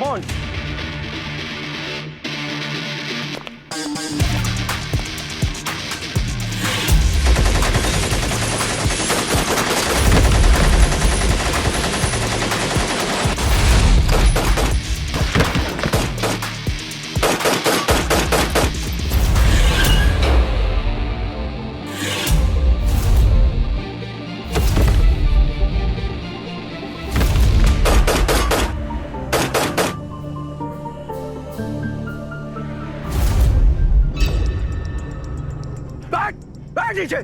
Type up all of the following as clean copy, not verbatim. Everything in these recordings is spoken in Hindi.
फोन। बैठ नीचे,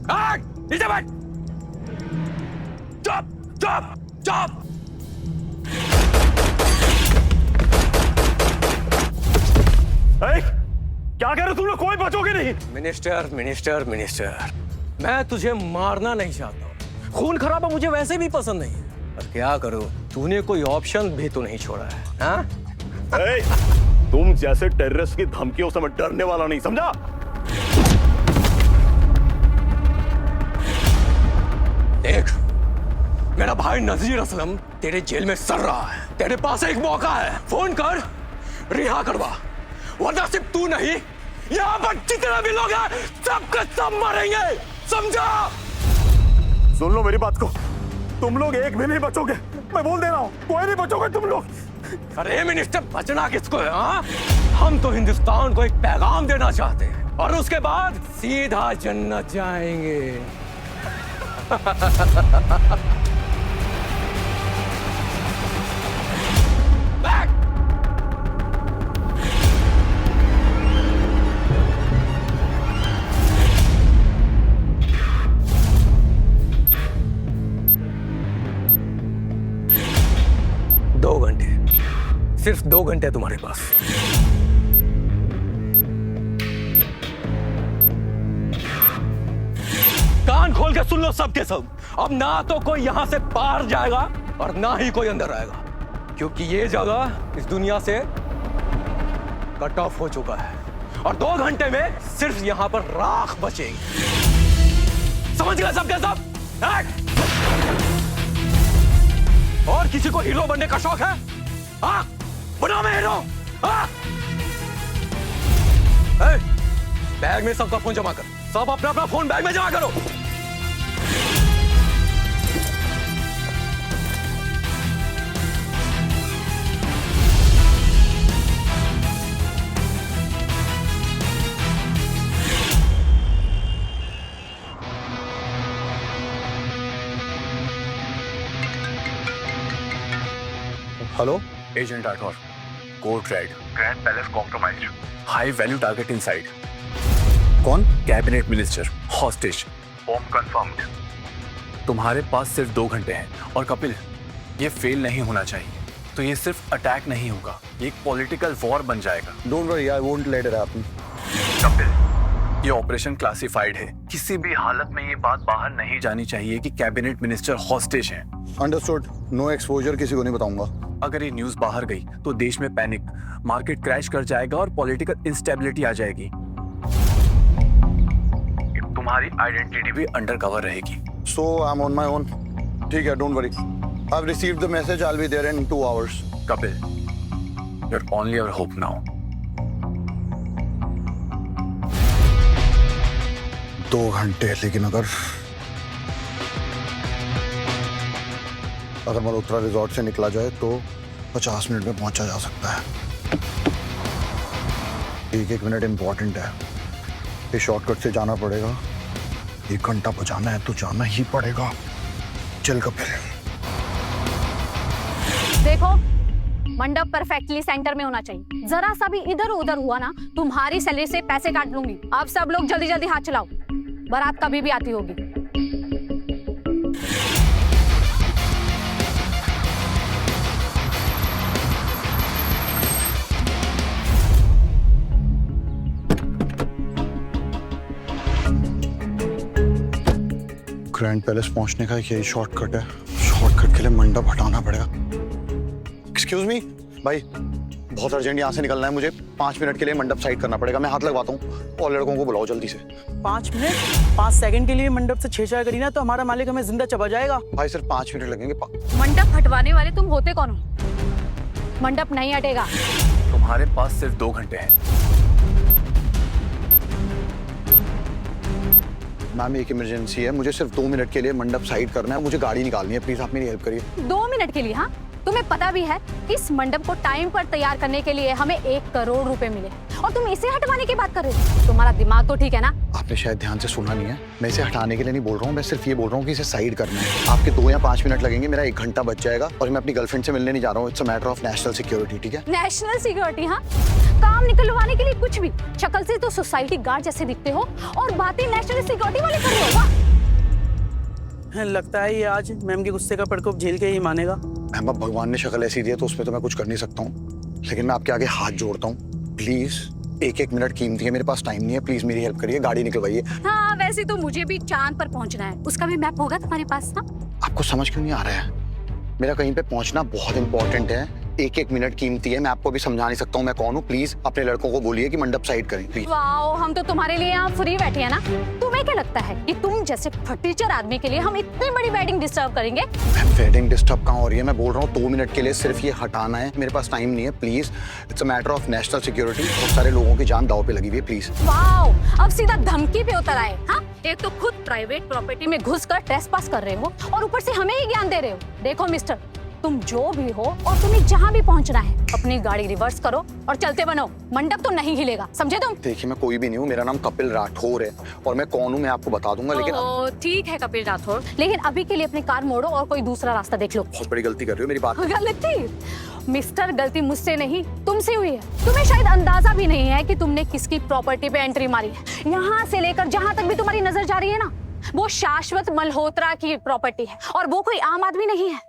बैठ नीचे, बैठ। चुप चुप चुप। क्या कह रहे हो तुम लोग? कोई बचोगे नहीं। मिनिस्टर मिनिस्टर मिनिस्टर, मैं तुझे मारना नहीं चाहता हूँ। खून खराबा मुझे वैसे भी पसंद नहीं है, पर क्या करूँ, तूने कोई ऑप्शन भी तो नहीं छोड़ा है। हाँ? तुम जैसे टेररिस्ट की धमकियों से मैं डरने वाला नहीं, समझा? देख, मेरा भाई नजीर असलम तेरे जेल में सड़ रहा है। तेरे पास एक मौका है, फोन कर, रिहा करवा, वरना सिर्फ तू नहीं, यहाँ पर जितने भी लोग हैं सबके सब मरेंगे, समझा? सुन लो मेरी बात को, तुम लोग एक भी नहीं बचोगे, मैं बोल दे रहा हूँ, कोई नहीं बचोगे तुम लोग। अरे मिनिस्टर, बचना किसको है? हाँ, हम तो हिंदुस्तान को एक पैगाम देना चाहते हैं और उसके बाद सीधा जन्नत जाएंगे। बैक! 2 घंटे, सिर्फ 2 घंटे तुम्हारे पास। कान खोल के सुन लो सबके सब। अब ना तो कोई यहां से बाहर जाएगा और ना ही कोई अंदर आएगा, क्योंकि ये जगह इस दुनिया से कट ऑफ हो चुका है और 2 घंटे में सिर्फ यहां पर राख बचेगी। समझ गए सबके सब? और किसी को हीरो बनने का शौक है? हाँ, बना मैं हीरो। हाँ? बैग में सबका फोन जमा कर, सब अपना अपना फोन बैग में जमा करो। Hello, agent Rathore, code red, grand palace compromised, high value target inside. कौन? Cabinet minister, hostage, home confirmed. तुम्हारे पास सिर्फ 2 घंटे हैं और कपिल, ये फेल नहीं होना चाहिए। तो ये सिर्फ अटैक नहीं होगा, ये एक पॉलिटिकल वॉर बन जाएगा। Don't worry, I won't let it happen. Kapil, ये ऑपरेशन क्लासिफाइड है, किसी भी हालत में ये बात बाहर नहीं जानी चाहिए कि कैबिनेट मिनिस्टर हॉस्टेज हैं। अंडरस्टूड, नो एक्सपोजर, किसी को नहीं बताऊंगा। अगर ये न्यूज़ बाहर गई तो देश में पैनिक, मार्केट क्रैश कर जाएगा और पॉलिटिकल इंस्टेबिलिटी आ जाएगी। तुम्हारी आइडेंटिटी भी अंडर कवर रहेगी। So I am on my own. ठीक है, don't worry, I have received the message, I will be there in 2 hours. Kapil, you are only our hope now. 2 घंटे, लेकिन अगर मल्होत्रा रिजॉर्ट से निकला जाए तो 50 मिनट में पहुंचा जा सकता है। 1 मिनट इंपॉर्टेंट है, ये शॉर्टकट से जाना पड़ेगा। 1 घंटा बचाना है तो जाना ही पड़ेगा। चल कपिल। देखो, मंडप परफेक्टली सेंटर में होना चाहिए। जरा सा भी इधर उधर हुआ ना, तुम्हारी सैलरी से पैसे काट लूंगी। आप सब लोग जल्दी जल्दी हाथ चलाओ, बारात कभी भी आती होगी। ग्रैंड पैलेस पहुंचने का यही शॉर्टकट है। शॉर्टकट के लिए मंडप हटाना पड़ेगा। एक्सक्यूज मी भाई, बहुत अर्जेंट यहाँ से निकलना है मुझे। 5 मिनट के लिए मंडप साइड करना पड़ेगा, मैं हाथ लगवाता हूँ। और लड़कों को बुलाओ जल्दी से। 5 मिनट? 5 सेकंड के लिए मंडप से छेड़छाड़ करी ना तो हमारा मालिक हमें जिंदा चबा जाएगा। भाई सिर्फ 5 मिनट लगेंगे। मंडप हटवाने वाले तुम होते कौन हो? मंडप नहीं हटेगा। तुम्हारे पास सिर्फ 2 घंटे हैं। मैम एक इमरजेंसी है, मुझे सिर्फ 2 मिनट के लिए मंडप साइड करना है, मुझे गाड़ी निकालनी है, प्लीज आप मेरी हेल्प करिए। 2 मिनट के लिए? हाँ, तुम्हें पता भी है इस मंडप को टाइम पर तैयार करने के लिए हमें 1 करोड़ रुपए मिले और तुम इसे हटवाने की बात कर रहे हो? तुम्हारा दिमाग तो ठीक है ना? आपने शायद ध्यान से सुना नहीं है, मैं इसे हटाने के लिए नहीं बोल रहा हूँ, मैं सिर्फ ये बोल रहा हूँ कि इसे साइड करना है। आपके 2 या 5 मिनट लगेंगे, मेरा 1 घंटा बच जाएगा और मैं अपनी गर्लफ्रेंड से मिलने नहीं जा रहा हूँ। It's a matter of national security, ठीक है? National security? हाँ, काम निकलवाने के लिए कुछ भी। शक्ल से तो सोसाइटी गार्ड जैसे दिखते हो और बातें नेशनल सिक्योरिटी वाले कर रहे हो। वाह! लगता है ये आज मैम के गुस्से का प्रकोप झेल के ही मानेगा। मैम अब भगवान ने शक्ल ऐसी दी है तो उसमें तो मैं कुछ कर नहीं सकता हूँ, लेकिन मैं आपके आगे हाथ जोड़ता हूँ, प्लीज 1-1 मिनट कीमती है, मेरे पास टाइम नहीं है, प्लीज मेरी हेल्प करिए, गाड़ी निकलवाइए। हाँ, वैसे तो मुझे भी चांद पर पहुंचना है, उसका भी मैप होगा तुम्हारे पास ना? आपको समझ क्यों नहीं आ रहा है? मेरा कहीं पे पहुंचना बहुत इंपॉर्टेंट है, 1-1 मिनट कीमती है, मैं आपको भी समझा नहीं सकता हूँ मैं कौन हूँ। प्लीज अपने लड़कों को बोलिए कि मंडप साइड करें प्लीज। वाओ, हम तो तुम्हारे लिए यहाँ फ्री बैठे हैं ना। तुम्हें क्या लगता है कि तुम जैसे फटीचर आदमी के लिए हम इतनी बड़ी वेडिंग डिस्टर्ब करेंगे? वेडिंग डिस्टर्ब कहाँ हो रही है? मैं बोल रहा हूँ 2 मिनट के लिए सिर्फ ये हटाना है, मेरे पास टाइम नहीं है, please. It's a matter of national security, बहुत सारे लोगों की जान दांव पे लगी हुई है, प्लीज। वाओ, अब सीधा धमकी पे उतर आए। हाँ, एक तो खुद प्राइवेट प्रॉपर्टी में घुसकर ट्रेसपास कर रहे हो और ऊपर से हमें ही ज्ञान दे रहे हो। देखो मिस्टर, तुम जो भी हो और तुम्हें जहाँ भी पहुँचना है अपनी गाड़ी रिवर्स करो और चलते बनो, मंडप तो नहीं हिलेगा, समझे तुम? देखिए मैं कोई भी नहीं हूँ, मेरा नाम कपिल राठौर है और मैं कौन हूँ मैं आपको बता दूंगा, लेकिन ओह, ठीक है कपिल राठौर, लेकिन अभी के लिए अपनी कार मोड़ो और कोई दूसरा रास्ता देख लो। बहुत बड़ी गलती कर रही हो, मेरी बात। गलती? मिस्टर, गलती मुझसे नहीं तुमसे हुई है। तुम्हें शायद अंदाजा भी नहीं है कि तुमने किसकी प्रॉपर्टी पे एंट्री मारी है। यहाँ से लेकर जहाँ तक भी तुम्हारी नजर जा रही है ना, वो शाश्वत मल्होत्रा की प्रॉपर्टी है और वो कोई आम आदमी नहीं है,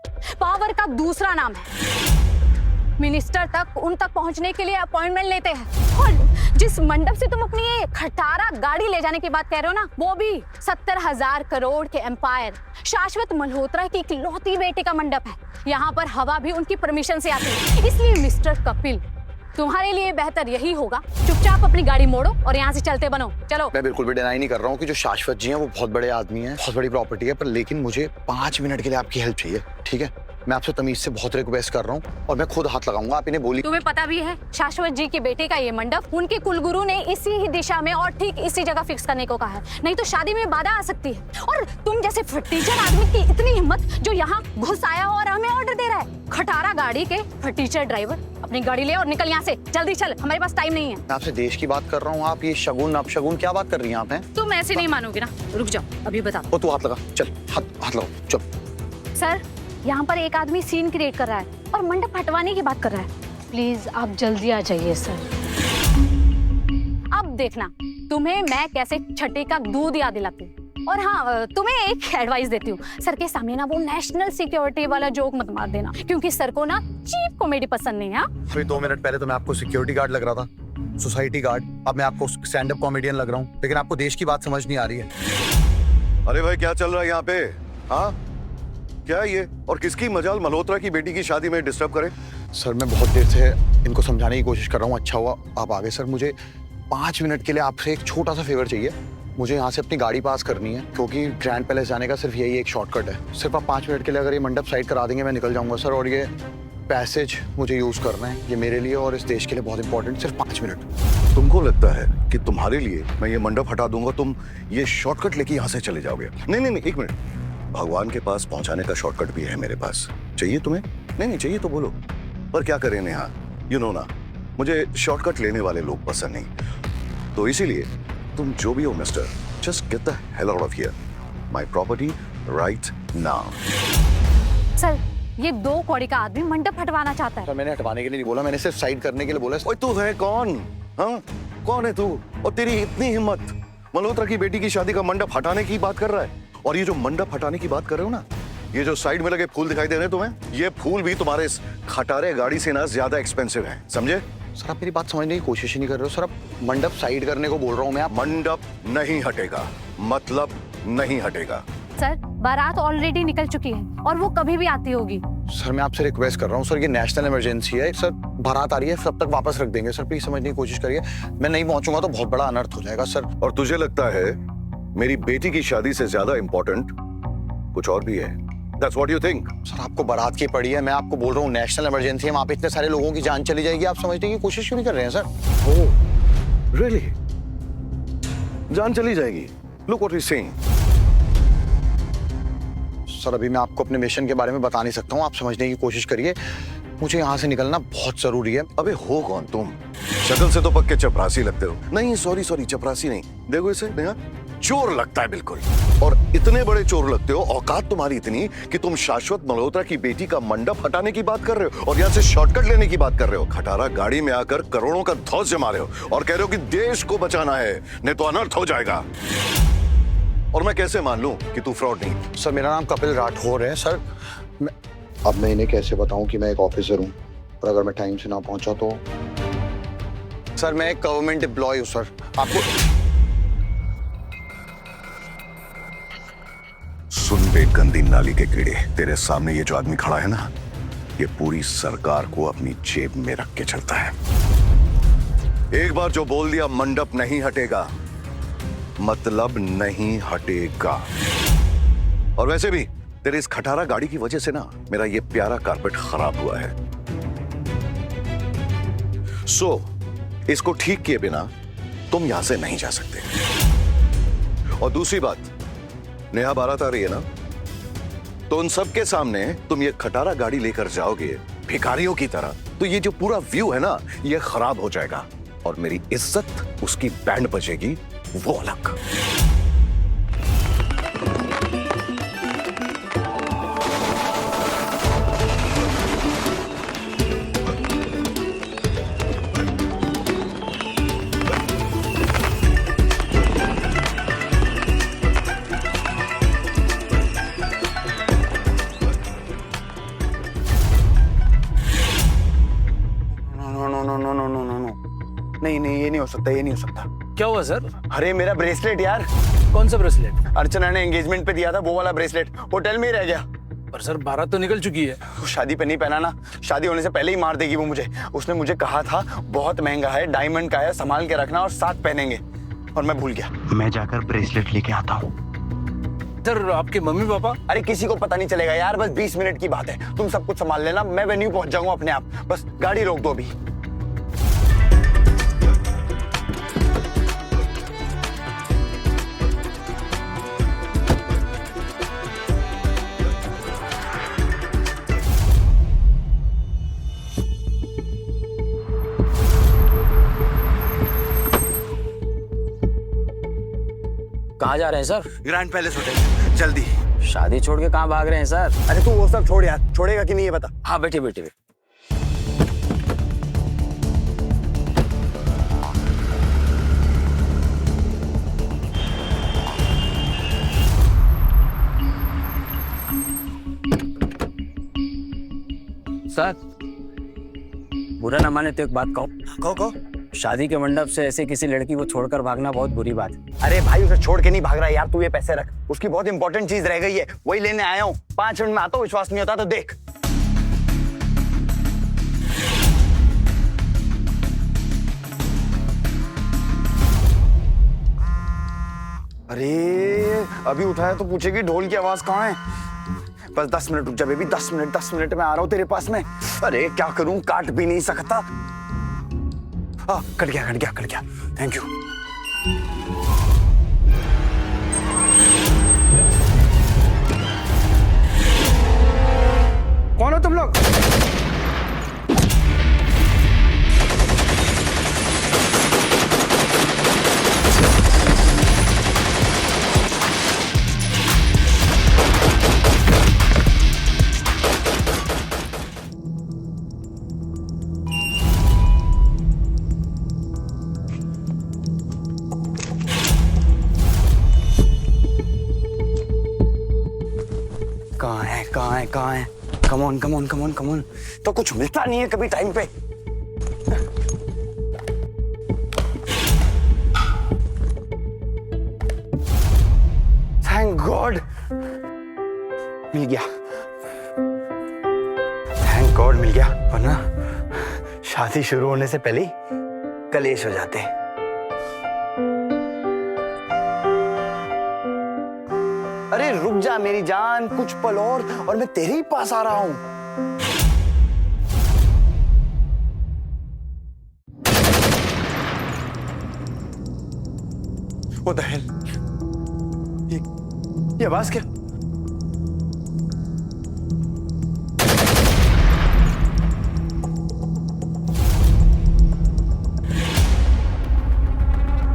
पावर का दूसरा नाम है। मिनिस्टर तक उन तक पहुंचने के लिए अपॉइंटमेंट लेते हैं और जिस मंडप से तुम अपनी ये खटारा गाड़ी ले जाने की बात कह रहे हो ना, वो भी 70,000 करोड़ के एम्पायर शाश्वत मल्होत्रा की इकलौती बेटे का मंडप है। यहाँ पर हवा भी उनकी परमिशन से आती है। इसलिए मिस्टर कपिल, तुम्हारे लिए बेहतर यही होगा चुपचाप अपनी गाड़ी मोड़ो और यहाँ से चलते बनो, चलो। मैं बिल्कुल भी डिनाई नहीं कर रहा हूँ कि जो शाश्वत जी हैं वो बहुत बड़े आदमी हैं, बहुत बड़ी प्रॉपर्टी है, पर लेकिन मुझे 5 मिनट के लिए आपकी हेल्प चाहिए, ठीक है? मैं आपसे तमीज से बहुत रिक्वेस्ट कर रहा हूँ और मैं खुद हाथ लगाऊंगा, आप इन्हें बोलिए। तुम्हें पता भी है शाश्वत जी के बेटे का ये मंडप उनके कुलगुरु ने इसी ही दिशा में और ठीक इसी जगह फिक्स करने को कहा है, नहीं तो शादी में बाधा आ सकती है। और तुम जैसे फटीचर आदमी की इतनी हिम्मत जो यहाँ घुस आया हो और हमें ऑर्डर दे रहा है। खटारा गाड़ी के फटीचर ड्राइवर, अपनी गाड़ी ले और निकल यहाँ से, जल्दी चल, हमारे पास टाइम नहीं है। मैं आपसे देश की बात कर रहा हूँ, आप ये शगुन अपशगुन क्या बात कर रही हैं आप? हैं तुम ऐसे नहीं मानोगे ना, रुक जाओ अभी बता। ओ तू हाथ लगा, चल हाथ लगाओ, चल। सर, यहाँ पर एक आदमी सीन क्रिएट कर रहा है और मंडप हटवाने की बात कर रहा है। प्लीज आप जल्दी आ जाइए सर। अब देखना तुम्हें मैं कैसे छठे का दूध याद दिलाती हूँ। और हाँ, तुम्हें एक एडवाइस देती हूँ, सर के सामने ना वो नेशनल सिक्योरिटी वाला जोक मत मार देना, क्योंकि सर को ना चीप कॉमेडी पसंद नहीं है। अभी 2 मिनट पहले तो मैं आपको सिक्योरिटी गार्ड लग रहा था, सोसाइटी गार्ड, अब मैं आपको स्टैंड अप कॉमेडियन लग रहा हूँ, लेकिन आपको देश की बात समझ नहीं आ रही है। अरे भाई क्या चल रहा है यहाँ पे? हाँ क्या है ये? और किसकी मजाल मल्होत्रा की बेटी की शादी में डिस्टर्ब करे? सर मैं बहुत देर से इनको समझाने की कोशिश कर रहा हूँ, अच्छा हुआ आप आ गए। सर मुझे 5 मिनट के लिए आपसे एक छोटा सा फेवर चाहिए, मुझे यहाँ से अपनी गाड़ी पास करनी है, क्योंकि ग्रैंड पैलेस जाने का सिर्फ यही एक शॉर्टकट है। सिर्फ आप 5 मिनट के लिए अगर ये मंडप साइड करा देंगे मैं निकल जाऊंगा सर, और ये पैसेज मुझे यूज करना है, ये मेरे लिए और इस देश के लिए बहुत इंपॉर्टेंट, सिर्फ 5 मिनट। तुमको लगता है कि तुम्हारे लिए मैं ये मंडप हटा दूंगा, तुम ये शॉर्टकट लेके यहाँ से चले जाओगे? नहीं नहीं नहीं, 1 मिनट, भगवान के पास पहुंचाने का शॉर्टकट भी है मेरे पास। चाहिए तुम्हें? नहीं नहीं चाहिए तो बोलो, पर क्या करें नेहा, यू नो ना, मुझे शॉर्टकट लेने वाले लोग पसंद नहीं। तो इसीलिए तुम जो भी हो mister, just get the hell out of here, my property right now. Sir, ये 2 कौड़ी का आदमी मंडप हटवाना चाहता है। सर मैंने हटवाने के लिए नहीं बोला, मैंने सिर्फ साइड करने के लिए बोला। ओए तू है कौन? हाँ कौन है तू? और तेरी इतनी हिम्मत, मल्होत्रा की बेटी की शादी का मंडप हटाने की बात कर रहा है? और ये जो मंडप हटाने की बात कर रहे हो ना, ये जो साइड में लगे फूल दिखाई दे रहे हैं तुम्हें, ये फूल भी तुम्हारे इस खटारे गाड़ी से ना ज्यादा एक्सपेंसिव है, समझे? सर आप मेरी बात समझने की कोशिश ही नहीं कर रहे हो सर, आप मंडप साइड करने को बोल रहा हूँ मैं। आप मंडप नहीं हटेगा, मतलब नहीं हटेगा। सर, बारात ऑलरेडी निकल चुकी है और वो कभी भी आती होगी। सर मैं आपसे रिक्वेस्ट कर रहा हूँ सर, ये नेशनल इमरजेंसी है सर, बारात आ रही है, तब तक वापस रख देंगे सर, प्लीज समझने की कोशिश करिए, मैं नहीं पहुंचूंगा तो बहुत बड़ा अनर्थ हो जाएगा सर। और तुझे लगता है मेरी बेटी की शादी से ज्यादा इंपॉर्टेंट कुछ और भी है? That's what you think? Sir आपको बारात की पड़ी है, मैं आपको बोल रहा हूँ नेशनल इमरजेंसी है, वहाँ पे इतने सारे लोगों की जान चली जाएगी, आप समझने की कोशिश क्यों नहीं कर रहे हैं सर? Oh, really? जान चली जाएगी? Look what he's saying. Sir अभी मैं आपको अपने मिशन के बारे में बता नहीं सकता हूँ, आप समझने की कोशिश करिए। मुझे यहाँ से निकलना बहुत जरूरी है। अबे हो कौन तुम? शक्ल से तो पक्के चपरासी लगते हो। नहीं सॉरी चपरासी नहीं, देखो इसे नेहा, चोर लगता है बिल्कुल। और इतने बड़े चोर लगते हो, औकात तुम्हारी इतनी कि तुम शाश्वत मल्होत्रा की बेटी का मंडप हटाने की बात कर रहे हो और यहाँ से शॉर्टकट लेने की बात कर रहे हो। खटारा गाड़ी में आकर करोड़ों का धौंस जमा रहे हो और कह रहे हो कि देश को बचाना है, नहीं तो अनर्थ हो जाएगा। और मैं कैसे मान लूं कि तू फ्रॉड नहीं? सर मेरा नाम कपिल राठौर है सर। अब मैं इन्हें कैसे बताऊं कि मैं एक ऑफिसर हूं और अगर मैं टाइम से ना पहुंचा तो? सर मैं एक गवर्नमेंट एम्प्लॉय हूं सर। आपको सुन बे गंदी नाली के कीड़े, तेरे सामने ये जो आदमी खड़ा है ना, ये पूरी सरकार को अपनी जेब में रख के चलता है। एक बार जो बोल दिया मंडप नहीं हटेगा, मतलब नहीं हटेगा। और वैसे भी तेरे इस खटारा गाड़ी की वजह से ना मेरा ये प्यारा कारपेट खराब हुआ है। सो इसको ठीक किए बिना तुम यहां से नहीं जा सकते। और दूसरी बात, नेहा बारात आ रही है ना, तो उन सबके सामने तुम ये खटारा गाड़ी लेकर जाओगे भिखारियों की तरह, तो ये जो पूरा व्यू है ना, ये खराब हो जाएगा और मेरी इज्जत, उसकी बैंड बजेगी वो अलग। नहीं ये नहीं हो सकता, ये नहीं हो सकता। क्या हुआ सर? अरे मेरा ब्रेसलेट यार। कौन सा ब्रेसलेट? अर्चना ने एंगेजमेंट पे दिया था, वो वाला ब्रेसलेट होटल में ही रह गया। पर सर बारात तो निकल चुकी है। वो शादी पे नहीं पहना ना, शादी होने से पहले ही मार देगी वो मुझे। उसने मुझे कहा था बहुत महंगा है, डायमंड का है, संभाल के रखना और साथ पहनेंगे, और मैं भूल गया। मैं जाकर ब्रेसलेट लेके आता हूँ। सर आपके मम्मी पापा? अरे किसी को पता नहीं चलेगा यार, बस 20 मिनट की बात है, तुम सब कुछ संभाल लेना, मैं वेन्यू पहुंच जाऊंगा अपने आप, बस गाड़ी रोक दो अभी। कहाँ जा रहे हैं सर? ग्रैंड पैलेस होटल, जल्दी। शादी छोड़ के कहाँ भाग रहे हैं सर? अरे तू वो सब छोड़ यार, छोड़ेगा कि नहीं ये बता। हाँ बैठे बैठे। सर बुरा ना माने तो एक बात कहूँ। कहो। शादी के मंडप से ऐसे किसी लड़की को छोड़कर भागना बहुत बुरी बात है। अरे भाई उसे छोड़ के नहीं भाग रहा यार, तू ये पैसे रख, उसकी बहुत इंपॉर्टेंट चीज रह गई है, वही लेने आया हूँ। 5 मिनट में आता हूँ, विश्वास नहीं होता तो देख। अरे अभी उठाया तो पूछेगी ढोल की आवाज कहाँ है। बस 10 मिनट रुक जा बेबी, 10 मिनट में आ रहा हूँ तेरे पास में। अरे क्या करूं, काट भी नहीं सकता। कट गया, थैंक यू। कौन हो तुम लोग? कहाँ है? Come on. तो कुछ मिलता नहीं है कभी टाइम पे। थैंक गॉड मिल गया, वरना शादी शुरू होने से पहले ही कलेश हो जाते। अरे रुक जा मेरी जान, कुछ पल और मैं तेरे ही पास आ रहा हूं। What the hell? ये आवाज क्या?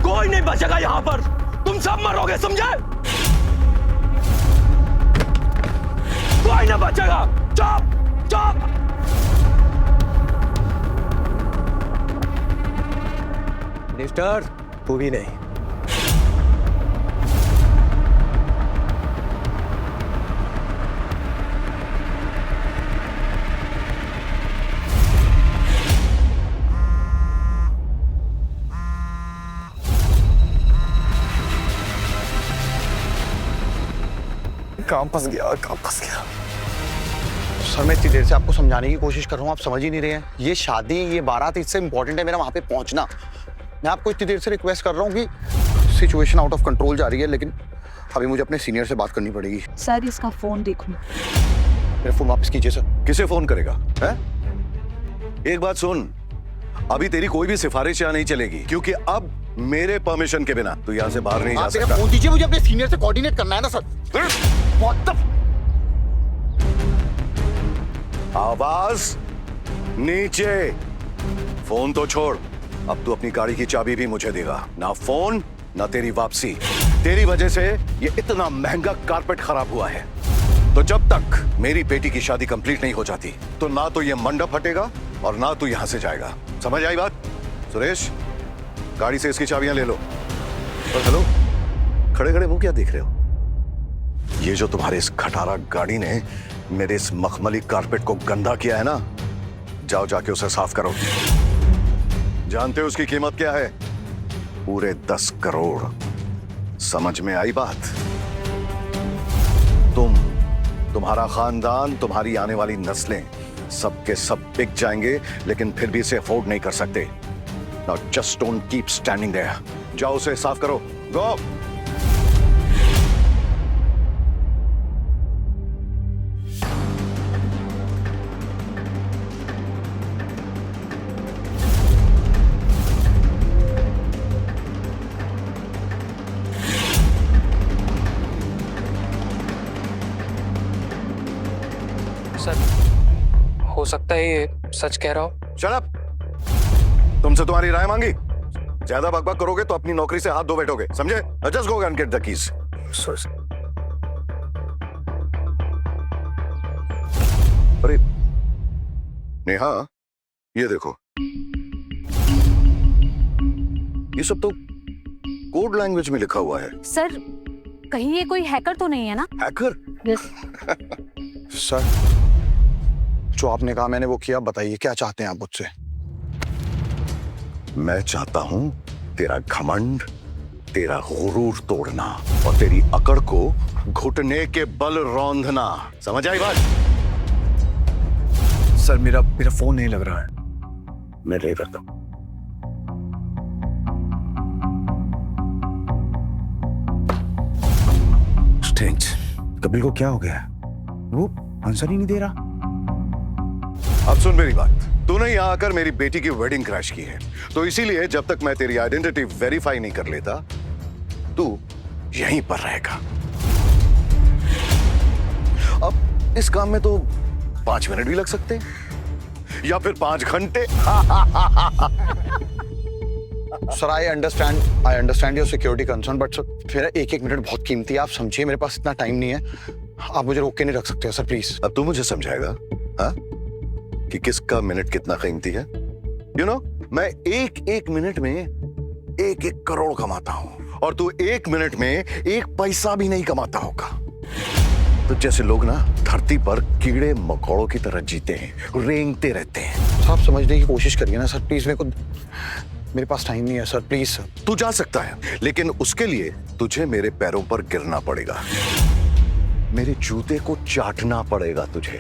कोई नहीं बचेगा यहां पर, तुम सब मरोगे, समझे? कोई नहीं बचेगा। चुप चुप। मिस्टर, तू भी नहीं। काम फंस गया। सर मैं इतनी देर से आपको समझाने की कोशिश कर रहा हूँ, आप समझ ही नहीं रहे हैं। ये शादी, ये बारात इससे इंपॉर्टेंट है मेरा वहां पे पहुंचना। मैं आपको इतनी देर से रिक्वेस्ट कर रहा हूँ कि सिचुएशन आउट ऑफ कंट्रोल जा रही है, लेकिन अभी मुझे अपने सीनियर से बात करनी पड़ेगी। सर इसका फोन देखो। मेरा फोन वापस कीजिए सर। किसे फोन करेगा है? एक बात सुन, अभी तेरी कोई भी सिफारिश यहाँ नहीं चलेगी, क्योंकि अब मेरे परमिशन के बिना तू यहाँ से बाहर नहीं जा आप मेरा सकता। फोन दीजिए, मुझे अपने सीनियर से कोऑर्डिनेट करना है ना सर। What the... आवाज नीचे। फोन तो छोड़, अब तू अपनी गाड़ी की चाबी भी मुझे देगा। ना फोन ना तेरी वापसी। तेरी वजह से ये इतना महंगा कारपेट खराब हुआ है। तो जब तक मेरी बेटी की शादी कंप्लीट नहीं हो जाती, तो ना तो ये मंडप हटेगा और ना तू यहां से जाएगा। समझ आई बात? सुरेश, गाड़ी से इसकी चाबियां ले लो। और हेलो, खड़े खड़े मुंह क्या देख रहे हो? ये जो तुम्हारे इस खटारा गाड़ी ने मेरे इस मखमली कारपेट को गंदा किया है ना, जाओ जाके उसे साफ करो। जानते हो उसकी कीमत क्या है? पूरे 10 करोड़। समझ में आई बात? तुम्हारा खानदान, तुम्हारी आने वाली नस्लें सबके सब बिक जाएंगे, लेकिन फिर भी इसे अफोर्ड नहीं कर सकते। Now just don't keep standing there. जाओ उसे साफ करो। Go. सर, हो सकता है ये सच कह रहा हो। Shut up. तुमसे तुम्हारी राय मांगी। ज्यादा बकबक करोगे तो अपनी नौकरी से हाथ धो बैठोगे, समझे? Just go and get the keys. अरे नेहा, ये देखो, ये सब तो कोड लैंग्वेज में लिखा हुआ है। सर कहीं ये कोई हैकर तो नहीं है ना? हैकर? सर जो आपने कहा मैंने वो किया, बताइए क्या चाहते हैं आप मुझसे? मैं चाहता हूं तेरा घमंड, तेरा गुरूर तोड़ना और तेरी अकड़ को घुटने के बल रौंदना। समझ आई बात? सर मेरा फोन नहीं लग रहा है। मैं ले करता हूं। स्ट्रेंज, कपिल को क्या हो गया? वो आंसर ही नहीं दे रहा। अब सुन मेरी बात, तूने यहाँ आकर मेरी बेटी की वेडिंग क्रैश की है, तो इसीलिए जब तक मैं तेरी आइडेंटिटी वेरीफाई नहीं कर लेता, तू यहीं पर रहेगा। अब इस काम में तो 5 मिनट भी लग सकते हैं या फिर 5 घंटे। Sir I understand your security concern, but sir मेरा 1-1 मिनट बहुत कीमती है, आप समझिए। मेरे पास इतना टाइम नहीं है, आप मुझे रोक के नहीं रख सकते सर, प्लीज। अब तू मुझे समझाएगा हाँ कि किसका मिनट कितना कीमती है? यू नो, मैं 1-1 मिनट में 1-1 करोड़ कमाता हूं और तू 1 मिनट में 1 पैसा भी नहीं कमाता होगा। तो जैसे लोग ना धरती पर कीड़े मकोड़ों की तरह जीते हैं, रेंगते रहते हैं। आप समझने की कोशिश करिए ना सर, प्लीज। मेरे पास टाइम नहीं है सर, प्लीज सर। तू जा सकता है, लेकिन उसके लिए तुझे मेरे पैरों पर गिरना पड़ेगा, मेरे जूते को चाटना पड़ेगा तुझे।